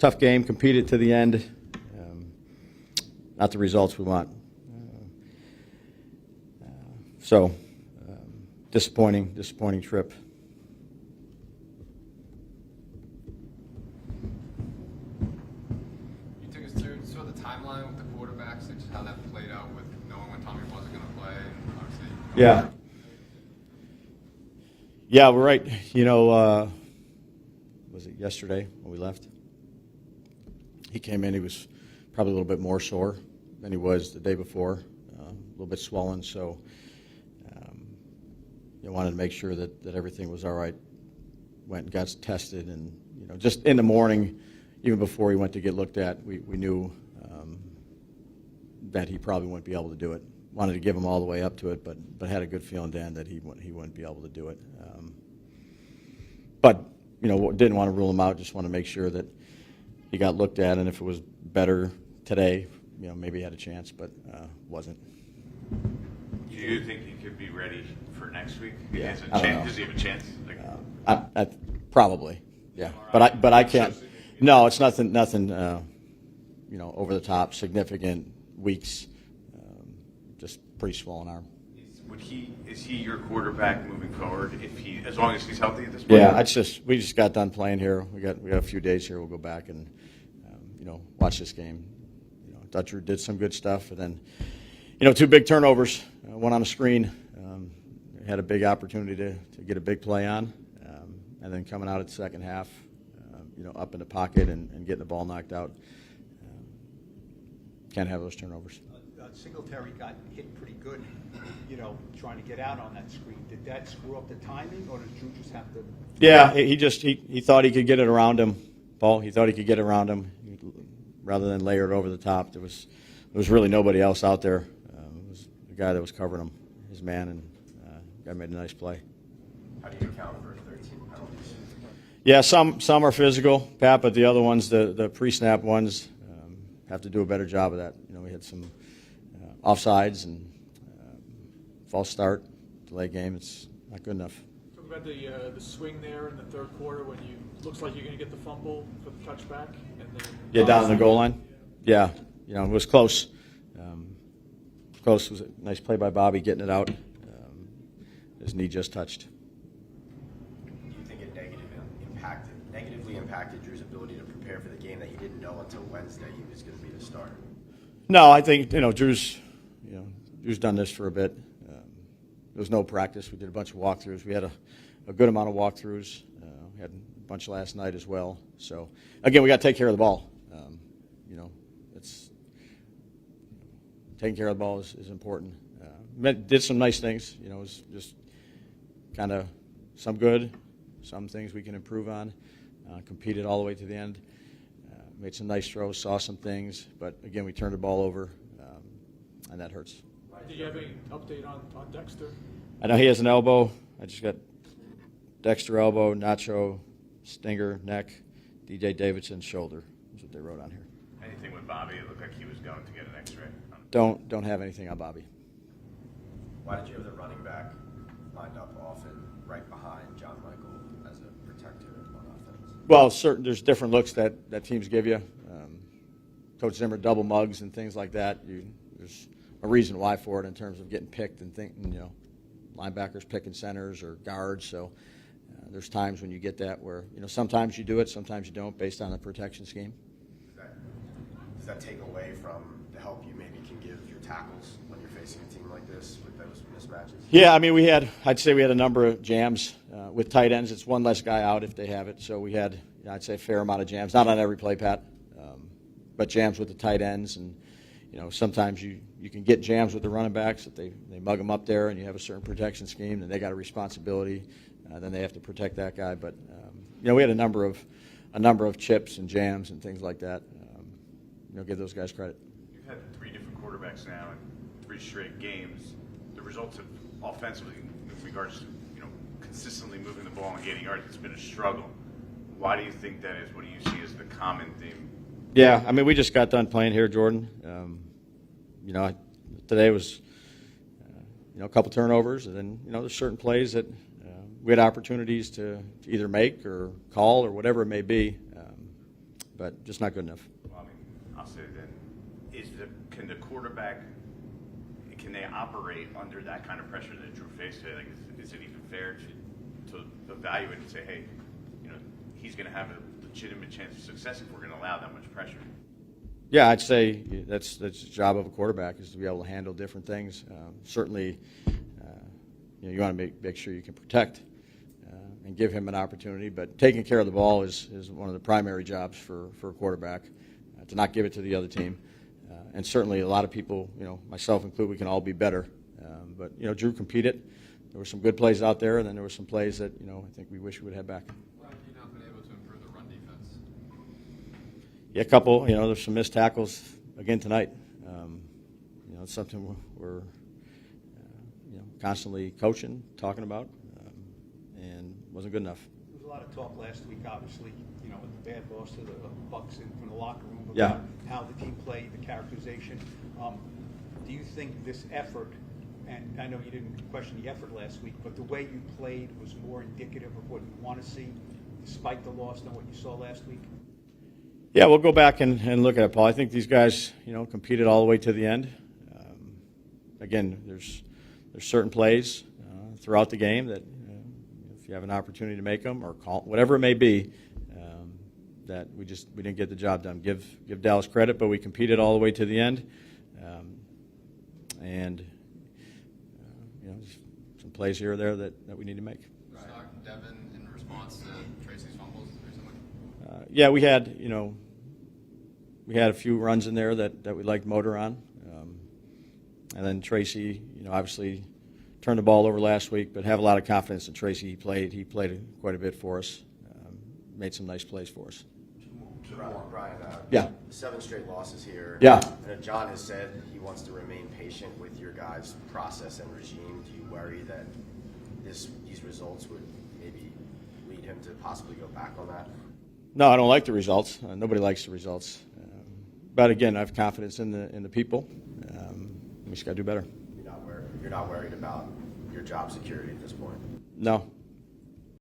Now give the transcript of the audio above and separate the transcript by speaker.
Speaker 1: tough game, competed to the end. Not the results we want. So, disappointing trip.
Speaker 2: You took us through sort of the timeline with the quarterbacks and just how that played out with knowing when Tommy wasn't going to play, and obviously.
Speaker 1: Yeah. Yeah, we're right. You know, was it yesterday when we left? He came in, he was probably a little bit more sore than he was the day before, a little bit swollen, so you wanted to make sure that everything was all right. Went and got tested, and you know, just in the morning, even before he went to get looked at, we knew that he probably wouldn't be able to do it. Wanted to give him all the way up to it, but had a good feeling, Dan, that he wouldn't be able to do it. But you know, didn't want to rule him out. Just want to make sure that he got looked at, and if it was better today, you know, maybe he had a chance, but wasn't.
Speaker 3: Do you think he could be ready for next week?
Speaker 1: Yeah,
Speaker 3: Does he have a chance?
Speaker 1: I probably, yeah. But I can't. No, it's nothing. You know, over the top, significant weeks. Just pretty swollen arm.
Speaker 3: Is he your quarterback moving forward? As long as he's healthy at this point?
Speaker 1: Yeah, we just got done playing here. We got a few days here. We'll go back and you know, watch this game. You know, Dutcher did some good stuff, and then you know, 2 big turnovers, one on the screen. Had a big opportunity to get a big play on, and then coming out at the second half, you know, up in the pocket and getting the ball knocked out. Can't have those turnovers.
Speaker 4: Singletary got hit pretty good, you know, trying to get out on that screen. Did that screw up the timing, or did Drew just have to?
Speaker 1: Yeah, he thought he could get it around him, Paul. He thought he could get it around him rather than layer it over the top. There was really nobody else out there. It was the guy that was covering him, his man, and guy made a nice play.
Speaker 5: How do you account for 13 penalties?
Speaker 1: Yeah, some are physical, Pat, but the other ones, the pre-snap ones, have to do a better job of that. You know, we had some offsides and false start, delay game. It's not good enough.
Speaker 6: Talk about the swing there in the third quarter when looks like you're going to get the fumble for the touchback, and then
Speaker 1: down on the goal line. Yeah, you know, it was close. Close. It was a nice play by Bobby getting it out. His knee just touched.
Speaker 5: Do you think it negatively impacted Drew's ability to prepare for the game, that he didn't know until Wednesday he was going to be the starter?
Speaker 1: No, I think, you know, Drew's done this for a bit. There was no practice. We did a bunch of walkthroughs. We had a good amount of walkthroughs. We had a bunch last night as well. So again, we got to take care of the ball. You know, taking care of the ball is important. Did some nice things. You know, it was just kind of some good, some things we can improve on. Competed all the way to the end. Made some nice throws, saw some things, but again, we turned the ball over, and that hurts.
Speaker 6: Did you have any update on Dexter?
Speaker 1: I know he has an elbow. I just got Dexter elbow, Nacho, Stinger, neck, DJ Davidson, shoulder. That's what they wrote on here.
Speaker 3: Anything with Bobby? It looked like he was going to get an X-ray.
Speaker 1: Don't have anything on Bobby.
Speaker 5: Why did you have the running back lined up often right behind John Michael as a protector on offense?
Speaker 1: Well, there's different looks that teams give you. Coach Zimmer double mugs and things like that. There's a reason why for it in terms of getting picked and thinking, you know, linebackers picking centers or guards. So there's times when you get that where, you know, sometimes you do it, sometimes you don't, based on the protection scheme.
Speaker 5: Does that take away from the help you maybe can give your tackles when you're facing a team like this with those mismatches?
Speaker 1: Yeah, I mean, I'd say we had a number of jams with tight ends. It's one less guy out if they have it. So we had, I'd say, a fair amount of jams. Not on every play, Pat, but jams with the tight ends. And, you know, sometimes you can get jams with the running backs if they mug them up there and you have a certain protection scheme, then they got a responsibility. Then they have to protect that guy. But, you know, we had a number of chips and jams and things like that. You know, give those guys credit.
Speaker 3: You've had 3 different quarterbacks now in 3 straight games. The results have offensively, with regards to, you know, consistently moving the ball and getting yards, it's been a struggle. Why do you think that is? What do you see as the common theme?
Speaker 1: Yeah, I mean, we just got done playing here, Jordan. You know, today was, you know, a couple turnovers, and then, you know, there's certain plays that we had opportunities to either make or call or whatever it may be. but just not good enough.
Speaker 3: Well, I mean, I'll say then, can the quarterback, can they operate under that kind of pressure that Drew faced today? Like, is it even fair to evaluate and say, hey, he's going to have a legitimate chance of success if we're going to allow that much pressure?
Speaker 1: Yeah, I'd say that's the job of a quarterback, is to be able to handle different things. Certainly, you want to make sure you can protect and give him an opportunity, but taking care of the ball is one of the primary jobs for a quarterback, to not give it to the other team. And certainly a lot of people, myself included, we can all be better. But Drew competed. There were some good plays out there, and then there were some plays that I think we wish we would have back.
Speaker 2: Why have you not been able to improve the run defense?
Speaker 1: Yeah, a couple. There's some missed tackles again tonight. It's something we're constantly coaching, talking about, and wasn't good enough.
Speaker 4: There was a lot of talk last week, obviously, with the bad loss to the Bucks from the locker room about
Speaker 1: Yeah.
Speaker 4: how the team played, the characterization. Do you think this effort, and I know you didn't question the effort last week, but the way you played was more indicative of what you want to see, despite the loss, than what you saw last week?
Speaker 1: Yeah, we'll go back and look at it, Paul. I think these guys, competed all the way to the end. Again, there's certain plays throughout the game that if you have an opportunity to make them or call, whatever it may be, that we didn't get the job done. Give Dallas credit, but we competed all the way to the end, and some plays here or there that we need to make.
Speaker 2: Devin, in response to Tracy's fumbles recently?
Speaker 1: Yeah, we had a few runs in there that we liked motor on, and then Tracy, obviously turned the ball over last week, but have a lot of confidence in Tracy. He played quite a bit for us, made some nice plays for us.
Speaker 5: Brian,
Speaker 1: Yeah.
Speaker 5: 7 straight losses here.
Speaker 1: Yeah.
Speaker 5: I know John has said he wants to remain patient with your guys' process and regime. Do you worry that these results would maybe lead him to possibly go back on that?
Speaker 1: No, I don't like the results. Nobody likes the results. But again, I have confidence in the people. We just got to do better.
Speaker 5: You're not worried about your job security at this point?
Speaker 1: No,